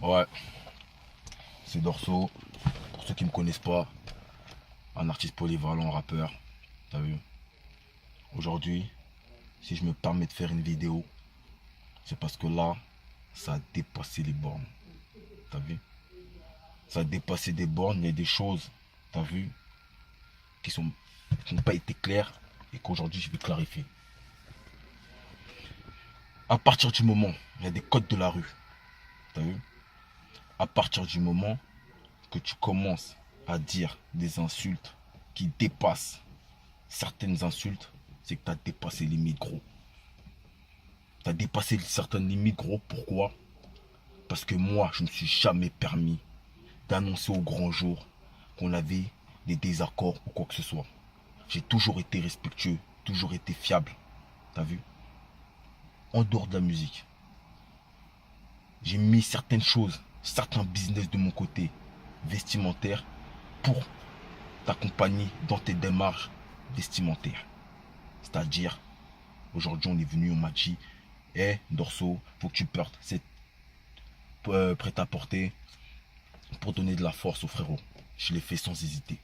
Ouais, c'est Dorso. Pour ceux qui me connaissent pas, un artiste polyvalent, rappeur. T'as vu? Aujourd'hui, si je me permets de faire une vidéo, c'est parce que là, ça a dépassé les bornes. T'as vu? Ça a dépassé des bornes, il y a des choses, t'as vu, qui n'ont pas été claires et qu'aujourd'hui je vais clarifier. À partir du moment, il y a des codes de la rue, t'as vu? À partir du moment que tu commences à dire des insultes qui dépassent certaines insultes, c'est que tu as dépassé les limites, gros. Tu as dépassé certaines limites, gros. Pourquoi? Parce que moi, je ne me suis jamais permis d'annoncer au grand jour qu'on avait des désaccords ou quoi que ce soit. J'ai toujours été respectueux, toujours été fiable. T'as vu? En dehors de la musique, j'ai mis certaines choses, certains business de mon côté, vestimentaire, pour t'accompagner dans tes démarches vestimentaires. C'est-à-dire, aujourd'hui, on est venu, on m'a dit, hé, Dorso, faut que tu portes cette prêt-à-porter pour donner de la force au frérot. Je l'ai fait sans hésiter.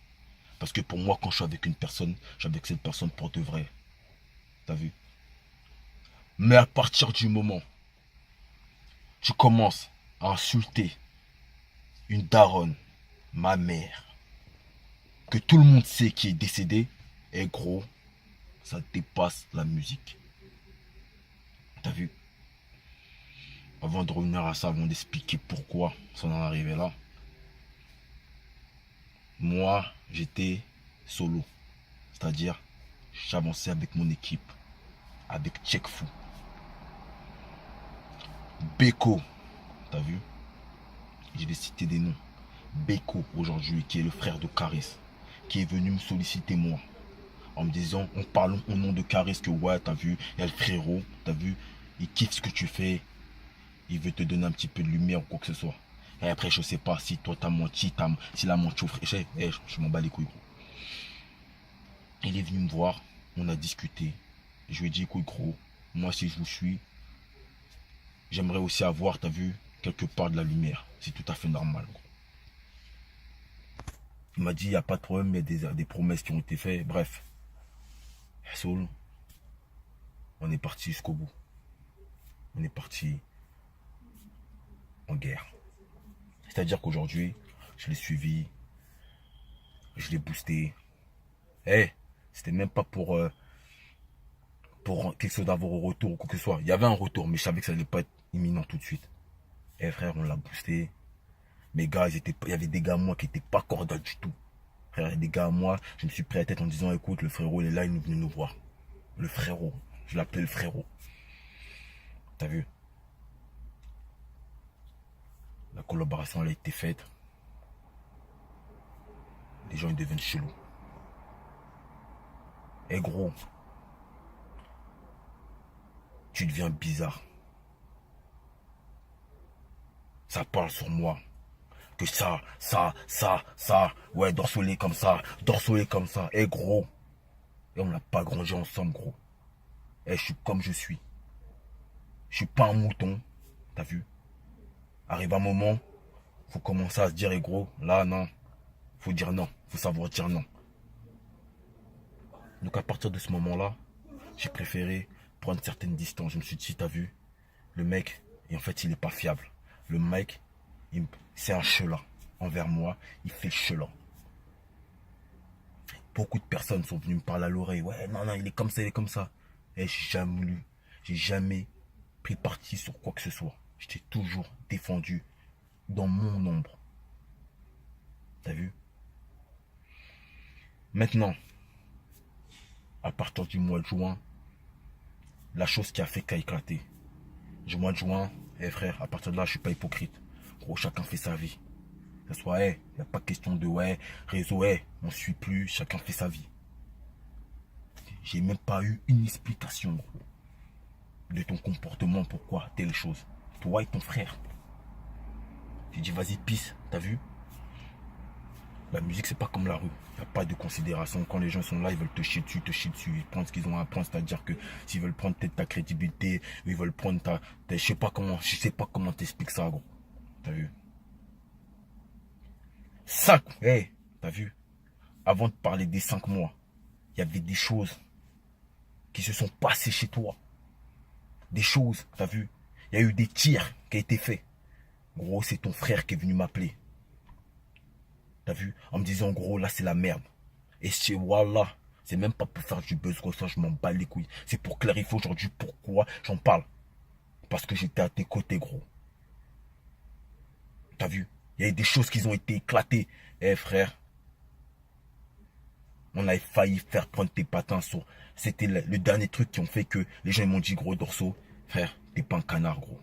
Parce que pour moi, quand je suis avec une personne, je suis avec cette personne pour de vrai. T'as vu? Mais à partir du moment où tu commences à insulter une daronne, ma mère, que tout le monde sait qui est décédée, et gros, ça dépasse la musique. T'as vu? Avant de revenir à ça, avant d'expliquer pourquoi ça en est arrivé là, moi, j'étais solo. C'est-à-dire, j'avançais avec mon équipe, avec Checkfou, Beko, t'as vu? Je vais citer des noms. Beko, aujourd'hui, qui est le frère de Caris, qui est venu me solliciter moi, en me disant, on parle au nom de Caris, que ouais, t'as vu, il y a le frérot, t'as vu, il kiffe ce que tu fais, il veut te donner un petit peu de lumière ou quoi que ce soit. Et après, je sais pas si toi t'as menti, s'il a menti au frère, je m'en bats les couilles. Il est venu me voir, on a discuté. Je lui ai dit, écoute gros, moi si je vous suis, j'aimerais aussi avoir, t'as vu, quelque part de la lumière. C'est tout à fait normal. Gros. Il m'a dit, il n'y a pas de problème, il y a des promesses qui ont été faites. Bref, Soul, on est parti jusqu'au bout. On est parti en guerre. C'est-à-dire qu'aujourd'hui, je l'ai suivi, je l'ai boosté. C'était même pas pour quelque chose d'avoir au retour ou quoi que ce soit. Il y avait un retour, mais je savais que ça n'allait pas être imminent tout de suite. Frère, on l'a boosté. Mes gars, il y avait des gars à moi qui n'étaient pas cordiales du tout. Frère, il y a des gars à moi, je me suis pris la tête en disant, écoute, le frérot, il est là, il est venu nous voir. Le frérot. Je l'appelais le frérot. T'as vu? La collaboration, elle a été faite. Les gens, ils deviennent chelous. Gros, tu deviens bizarre. Ça parle sur moi. Que ça. Ouais, dorsolé comme ça. Dorsolé comme ça. Gros. Et on n'a pas grandi ensemble, gros. Je suis comme je suis. Je suis pas un mouton. T'as vu? Arrive un moment, faut commencer à se dire, gros, là, non. Faut dire non. Faut savoir dire non. Donc à partir de ce moment-là, j'ai préféré prendre certaines distances. Je me suis dit, t'as vu, le mec, et en fait, il n'est pas fiable. Le mec, c'est un chelan. Envers moi, il fait chelan. Beaucoup de personnes sont venues me parler à l'oreille. Ouais, non, il est comme ça, il est comme ça. J'ai jamais pris parti sur quoi que ce soit. Je t'ai toujours défendu dans mon ombre. T'as vu? Maintenant, à partir du mois de juin, la chose qui a fait qu'a éclaté. Du mois de juin, frère, à partir de là, je suis pas hypocrite. Gros, chacun fait sa vie. Que ce soit, il n'y a pas question de, réseau, on ne suit plus, chacun fait sa vie. J'ai même pas eu une explication de ton comportement, pourquoi telle chose. Toi et ton frère. J'ai dit, vas-y, pisse, t'as vu? La musique, c'est pas comme la rue. Il n'y a pas de considération. Quand les gens sont là, ils veulent te chier dessus, Ils prennent ce qu'ils ont à prendre. C'est-à-dire que s'ils veulent prendre peut-être ta crédibilité, ils veulent prendre ta je sais pas comment t'expliques ça, gros. T'as vu? 5. Hey, t'as vu? Avant de parler des 5 mois, il y avait des choses qui se sont passées chez toi. Des choses, t'as vu? Il y a eu des tirs qui ont été faits. Gros, c'est ton frère qui est venu m'appeler. T'as vu? En me disant, gros, là, c'est la merde. Et c'est, voilà, c'est même pas pour faire du buzz comme ça, je m'en bats les couilles. C'est pour clarifier aujourd'hui pourquoi j'en parle. Parce que j'étais à tes côtés, gros. T'as vu? Il y a eu des choses qui ont été éclatées. Eh, frère, on a failli faire prendre tes patins sur. C'était le dernier truc qui ont fait que les gens m'ont dit, gros Dorso, frère, t'es pas un canard, gros.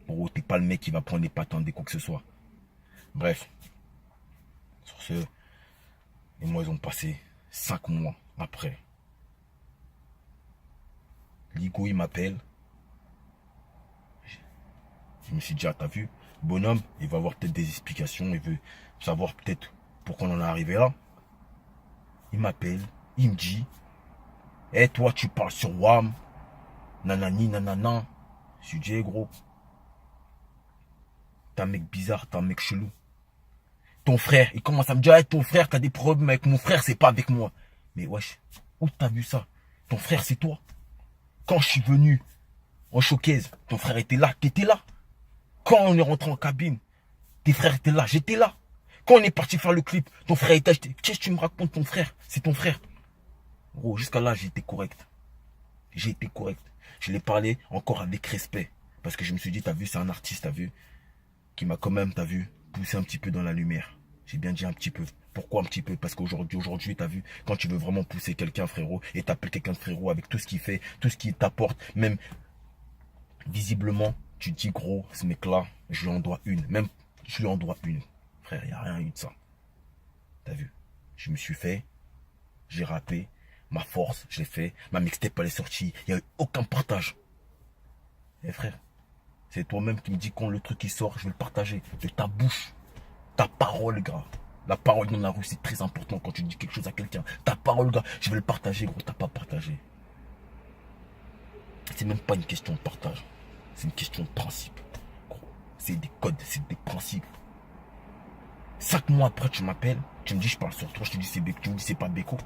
Gros, t'es pas le mec qui va prendre des patins des quoi que ce soit. Bref. Sur ce, et moi, ils ont passé 5 mois après. Ligo, il m'appelle. Je me suis dit, ah, t'as vu, bonhomme, il va avoir peut-être des explications, il veut savoir peut-être pourquoi on en est arrivé là. Il m'appelle, il me dit, eh, toi, tu parles sur WAM, nanani, nanana. Je lui dis, eh, gros, t'es un mec bizarre, t'es un mec chelou. Ton frère, il commence à me dire, hey, ton frère, t'as des problèmes avec mon frère, c'est pas avec moi. Mais wesh, où t'as vu ça? Ton frère, c'est toi. Quand je suis venu en showcase, ton frère était là, t'étais là. Quand on est rentré en cabine, tes frères étaient là, j'étais là. Quand on est parti faire le clip, ton frère était là. Qu'est-ce que tu me racontes, ton frère? C'est ton frère. Gros, jusqu'à là, j'ai été correct. J'ai été correct. Je l'ai parlé encore avec respect. Parce que je me suis dit, t'as vu, c'est un artiste, t'as vu, qui m'a quand même, t'as vu, poussé un petit peu dans la lumière. J'ai bien dit un petit peu. Pourquoi un petit peu? Parce qu'aujourd'hui, t'as vu, quand tu veux vraiment pousser quelqu'un, frérot, et t'appelles quelqu'un de frérot avec tout ce qu'il fait, tout ce qu'il t'apporte, même visiblement, tu te dis, gros, ce mec-là, je lui en dois une. Même, je lui en dois une. Frère, il n'y a rien eu de ça. T'as vu? Je me suis fait, j'ai rappé, ma force, je l'ai fait, ma mixtape, elle est sortie, il n'y a eu aucun partage. Eh frère, c'est toi-même qui me dis quand le truc il sort, je vais le partager. De ta bouche, ta parole, gars. La parole dans la rue, c'est très important quand tu dis quelque chose à quelqu'un. Ta parole, gars, je vais le partager, gros, t'as pas partagé. C'est même pas une question de partage. C'est une question de principe. C'est des codes, c'est des principes. 5 mois après, tu m'appelles, tu me dis je parle sur toi, je te dis c'est Beko, tu me dis c'est pas Beko.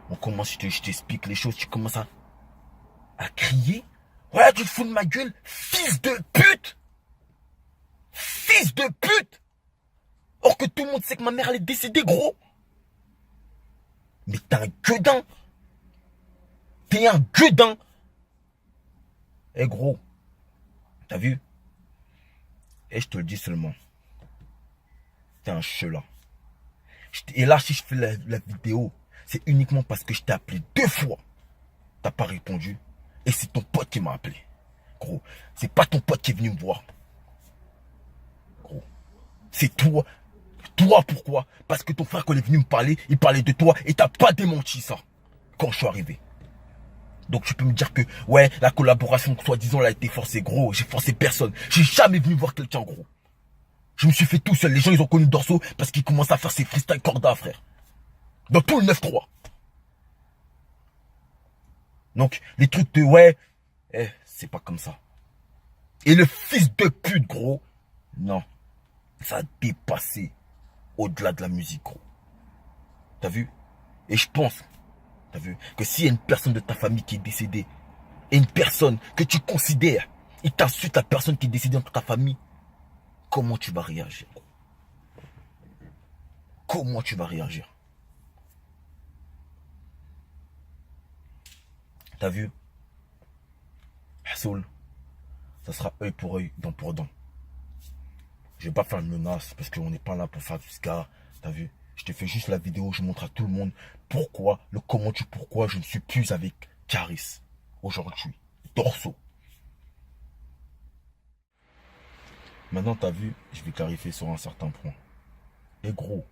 On commence, je t'explique les choses, tu commences à crier. Ouais, tu te fous de ma gueule, fils de pute! Fils de pute! Or que tout le monde sait que ma mère elle est décédée, gros. Mais t'es un gueudin. T'es un gueudin. Eh gros, t'as vu? Et je te le dis seulement. T'es un chelin. Et là, si je fais la vidéo, c'est uniquement parce que je t'ai appelé 2 fois. T'as pas répondu. Et c'est ton pote qui m'a appelé. Gros, c'est pas ton pote qui est venu me voir. Gros, c'est toi. Toi, pourquoi? Parce que ton frère, quand il est venu me parler, il parlait de toi et t'as pas démenti ça. Quand je suis arrivé. Donc tu peux me dire que, ouais, la collaboration, soi-disant, elle a été forcée. Gros, j'ai forcé personne. J'ai jamais venu voir quelqu'un, gros. Je me suis fait tout seul. Les gens, ils ont connu Dorso parce qu'il commence à faire ses freestyle corda, frère. Dans tout le 9-3. Donc, les trucs de, ouais, c'est pas comme ça. Et le fils de pute, gros, non. Ça a dépassé au-delà de la musique, gros. T'as vu? Et je pense, t'as vu, que s'il y a une personne de ta famille qui est décédée, et une personne que tu considères, et t'insultes la personne qui est décédée dans ta famille, comment tu vas réagir? Comment tu vas réagir? T'as vu? Hassoul, ça sera œil pour œil, dent pour dent. Je vais pas faire une menace parce qu'on n'est pas là pour faire du scar. T'as vu? Je te fais juste la vidéo, je montre à tout le monde pourquoi, le comment du pourquoi je ne suis plus avec Caris aujourd'hui. Dorso. Maintenant, t'as vu, je vais clarifier sur un certain point. Et gros,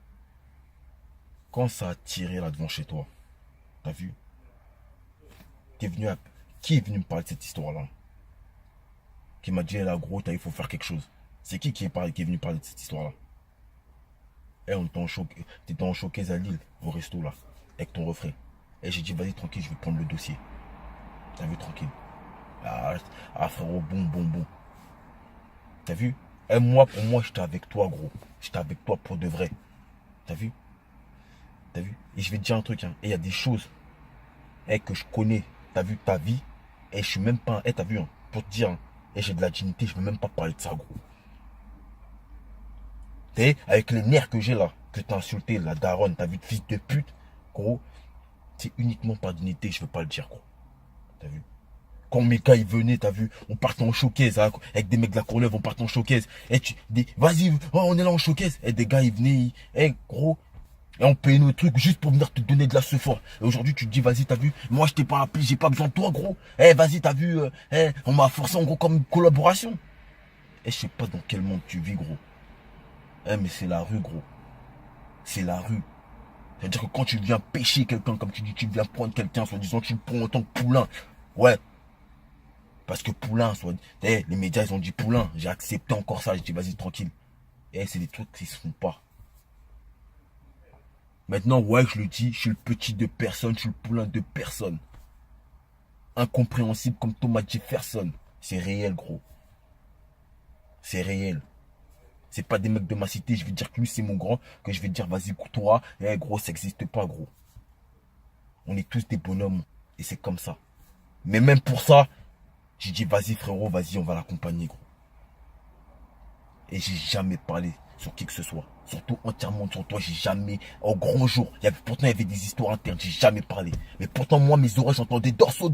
quand ça a tiré là devant chez toi, t'as vu? T'es venu à... Qui est venu me parler de cette histoire-là? Qui m'a dit, là, gros, il faut faire quelque chose. C'est qui est venu parler de cette histoire-là? On était en showcase, t'étais en showcase à Lille, au resto là, avec ton refrain. Et j'ai dit, vas-y, tranquille, je vais prendre le dossier. T'as vu, tranquille. Ah, frérot, bon. T'as vu? Et moi, pour moi, j'étais avec toi, gros. J'étais avec toi pour de vrai. T'as vu? T'as vu? Et je vais te dire un truc, hein. Et il y a des choses que je connais. T'as vu ta vie? Et je suis même pas. T'as vu, hein, pour te dire, hein, et j'ai de la dignité, je veux même pas parler de ça, gros. T'as vu, avec les nerfs que j'ai là, que t'as insulté, la daronne, t'as vu, de fils de pute, gros, c'est uniquement par dignité, je veux pas le dire, gros. T'as vu? Quand mes gars ils venaient, t'as vu, on partait en showcase, hein, avec des mecs de la Courneuve, on partait en showcase. Et vas-y, oh, on est là en showcase. Et des gars ils venaient, gros, et on payait nos trucs juste pour venir te donner de la sephora. Et aujourd'hui tu te dis, vas-y, t'as vu, moi je t'ai pas appelé, j'ai pas besoin de toi, gros. Vas-y, t'as vu, on m'a forcé en gros comme une collaboration. Je sais pas dans quel monde tu vis, gros. Mais c'est la rue, gros. C'est la rue. C'est-à-dire que quand tu viens pêcher quelqu'un, comme tu dis, tu viens prendre quelqu'un, soi-disant, tu le prends en tant que poulain. Ouais. Parce que poulain, les médias, ils ont dit poulain. J'ai accepté encore ça. J'ai dit, vas-y, tranquille. C'est des trucs qui se font pas. Maintenant, ouais, je le dis, je suis le petit de personne, je suis le poulain de personne. Incompréhensible comme Thomas Jefferson. C'est réel, gros. C'est réel. C'est pas des mecs de ma cité, je vais dire que lui c'est mon grand, que je vais dire vas-y toi, gros ça existe pas gros. On est tous des bonhommes et c'est comme ça. Mais même pour ça, j'ai dit vas-y frérot, vas-y on va l'accompagner gros. Et j'ai jamais parlé sur qui que ce soit. Surtout entièrement sur toi, j'ai jamais, au grand jour, pourtant il y avait des histoires internes, j'ai jamais parlé. Mais pourtant moi mes oreilles j'entendais dorso.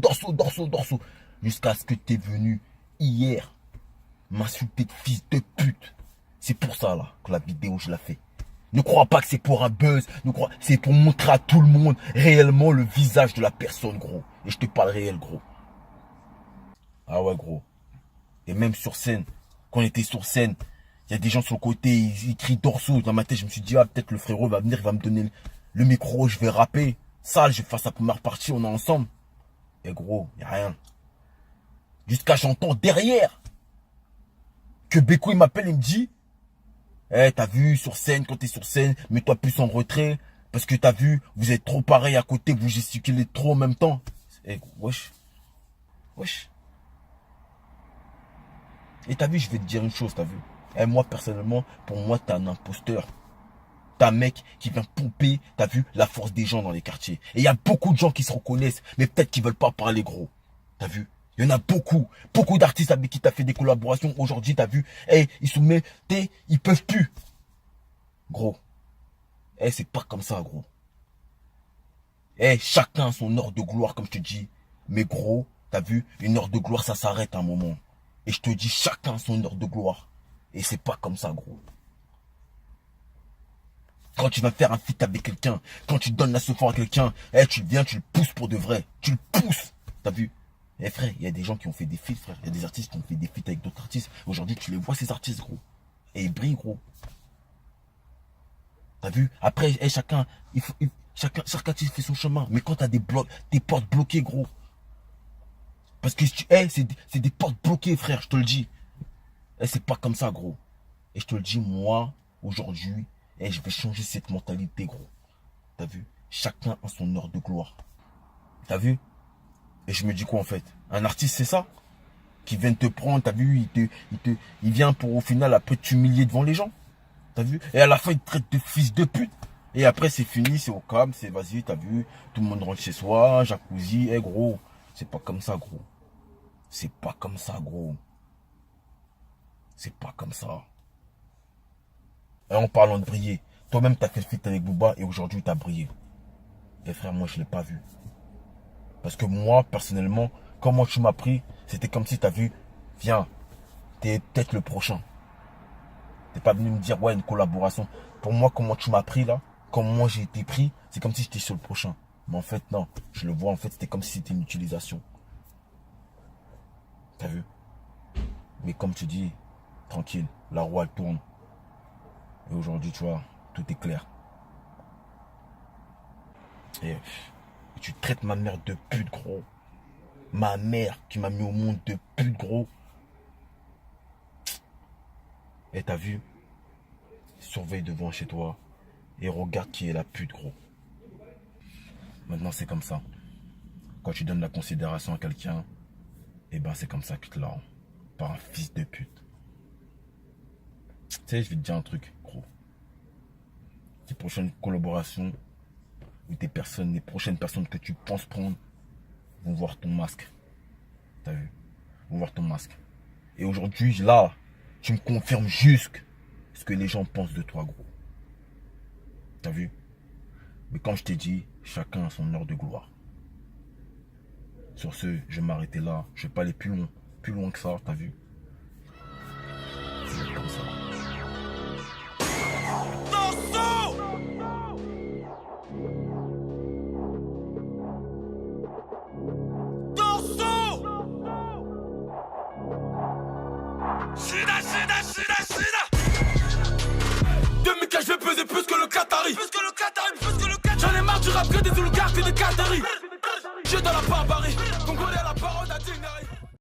Jusqu'à ce que t'es venu hier m'insulter de fils de pute. C'est pour ça là que la vidéo je la fais. Ne crois pas que c'est pour un buzz. C'est pour montrer à tout le monde réellement le visage de la personne gros. Et je te parle réel gros. Ah ouais gros. Et même sur scène, quand on était sur scène, il y a des gens sur le côté, ils crient dorso. Dans ma tête je me suis dit peut-être le frérot va venir, il va me donner le micro, je vais rapper. Ça, je vais faire sa première partie, on est ensemble. Et gros, il n'y a rien. Jusqu'à j'entends derrière que Beko il m'appelle, il me dit t'as vu, sur scène, quand t'es sur scène, mets-toi plus en retrait. Parce que t'as vu, vous êtes trop pareil à côté, vous gesticulez trop en même temps. Wesh. Wesh. Et t'as vu, je vais te dire une chose, t'as vu. Moi, personnellement, pour moi, t'es un imposteur. T'es un mec qui vient pomper, t'as vu, la force des gens dans les quartiers. Et il y a beaucoup de gens qui se reconnaissent, mais peut-être qu'ils veulent pas parler gros. T'as vu? Il y en a beaucoup. Beaucoup d'artistes avec qui t'as fait des collaborations aujourd'hui, t'as vu. Ils sont ils peuvent plus. Gros. C'est pas comme ça, gros. Chacun a son heure de gloire, comme je te dis. Mais gros, t'as vu, une heure de gloire, ça s'arrête à un moment. Et je te dis, chacun a son heure de gloire. Et c'est pas comme ça, gros. Quand tu vas faire un feat avec quelqu'un, quand tu donnes la sephora à quelqu'un, tu viens, tu le pousses pour de vrai. Tu le pousses. T'as vu? Frère, il y a des gens qui ont fait des feats, frère. Il y a des artistes qui ont fait des feats avec d'autres artistes. Aujourd'hui, tu les vois, ces artistes, gros. Et ils brillent, gros. T'as vu? Après, chacun, chacun fait son chemin. Mais quand t'as des portes bloquées, gros. Parce que c'est des portes bloquées, frère, je te le dis. C'est pas comme ça, gros. Et je te le dis, moi, aujourd'hui, je vais changer cette mentalité, gros. T'as vu? Chacun a son heure de gloire. T'as vu? Et je me dis quoi, en fait? Un artiste, c'est ça? Qui vient te prendre, t'as vu? Il vient pour, au final, après t'humilier devant les gens. T'as vu? Et à la fin, il te traite de fils de pute. Et après, c'est fini, c'est au calme, c'est vas-y, t'as vu? Tout le monde rentre chez soi, jacuzzi, gros. C'est pas comme ça, gros. C'est pas comme ça, gros. C'est pas comme ça. Et en parlant de briller, toi-même, t'as fait le feat avec Booba et aujourd'hui, t'as brillé. Et frère, moi, je l'ai pas vu. Parce que moi, personnellement, comment tu m'as pris, c'était comme si t'as vu, viens, t'es peut-être le prochain. T'es pas venu me dire, ouais, une collaboration. Pour moi, comment tu m'as pris là, comment j'ai été pris, c'est comme si j'étais sur le prochain. Mais en fait, non. Je le vois, en fait, c'était comme si c'était une utilisation. T'as vu? Mais comme tu dis, tranquille, la roue elle tourne. Et aujourd'hui, tu vois, tout est clair. Et tu traites ma mère de pute, gros. Ma mère qui m'a mis au monde de pute, gros. Et t'as vu? Surveille devant chez toi. Et regarde qui est la pute, gros. Maintenant, c'est comme ça. Quand tu donnes la considération à quelqu'un, ben c'est comme ça que tu la rends. Par un fils de pute. sais, je vais te dire un truc, gros. Tes prochaines collaborations, ou les prochaines personnes que tu penses prendre, vont voir ton masque. T'as vu? Vont voir ton masque. Et aujourd'hui, là, tu me confirmes juste ce que les gens pensent de toi, gros. T'as vu? Mais comme je t'ai dit, chacun a son heure de gloire. Sur ce, je vais m'arrêter là. Je vais pas aller plus loin que ça, t'as vu? C'est comme ça. Sida 2000K, je vais peser plus que le Qatari. J'en ai marre du rap que des Zoulgars, que des Qataris. Je dans la barbarie.